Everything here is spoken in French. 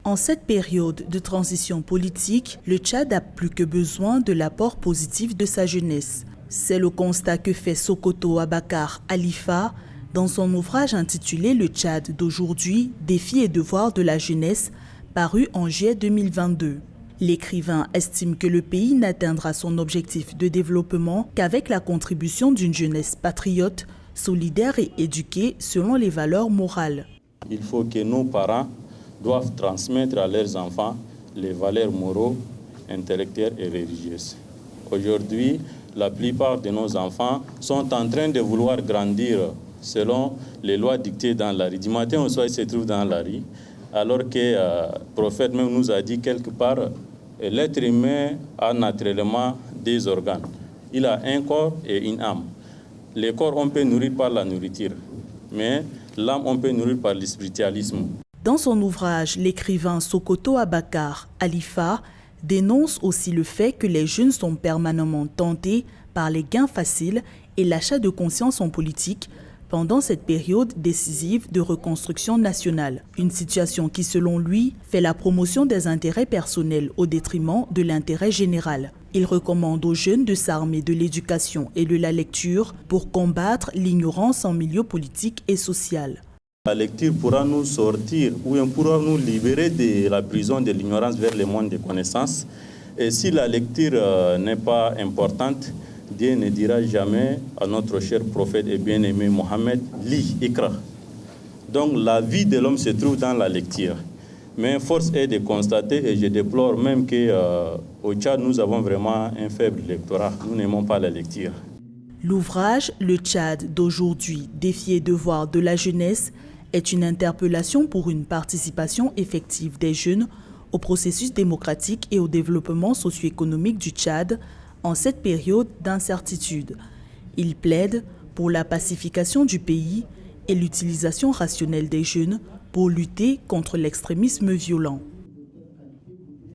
En cette période de transition politique, le Tchad a plus que besoin de l'apport positif de sa jeunesse. C'est le constat que fait Sokoto Abakar Halifa dans son ouvrage intitulé « Le Tchad d'aujourd'hui, défis et devoirs de la jeunesse » paru en juillet 2022. L'écrivain estime que le pays n'atteindra son objectif de développement qu'avec la contribution d'une jeunesse patriote, solidaire et éduquée selon les valeurs morales. Il faut que nos parents doivent transmettre à leurs enfants les valeurs moraux, intellectuelles et religieuses. Aujourd'hui, la plupart de nos enfants sont en train de vouloir grandir selon les lois dictées dans la rue. Du matin au soir, ils se trouvent dans la rue, alors que le prophète même nous a dit quelque part, l'être humain a naturellement des organes. Il a un corps et une âme. Le corps, on peut nourrir par la nourriture, mais l'âme, on peut nourrir par le spiritualisme. Dans son ouvrage, l'écrivain Sokoto Abakar Halifa dénonce aussi le fait que les jeunes sont permanemment tentés par les gains faciles et l'achat de conscience en politique pendant cette période décisive de reconstruction nationale. Une situation qui, selon lui, fait la promotion des intérêts personnels au détriment de l'intérêt général. Il recommande aux jeunes de s'armer de l'éducation et de la lecture pour combattre l'ignorance en milieu politique et social. La lecture pourra nous sortir ou pourra nous libérer de la prison de l'ignorance vers le monde des connaissances. Et si la lecture n'est pas importante, Dieu ne dira jamais à notre cher prophète et bien-aimé Mohammed, lis, ikra. Donc la vie de l'homme se trouve dans la lecture. Mais force est de constater, et je déplore même qu'au Tchad, nous avons vraiment un faible lectorat. Nous n'aimons pas la lecture. L'ouvrage « Le Tchad d'aujourd'hui, défis et devoirs de la jeunesse » est une interpellation pour une participation effective des jeunes au processus démocratique et au développement socio-économique du Tchad en cette période d'incertitude. Il plaide pour la pacification du pays et l'utilisation rationnelle des jeunes pour lutter contre l'extrémisme violent.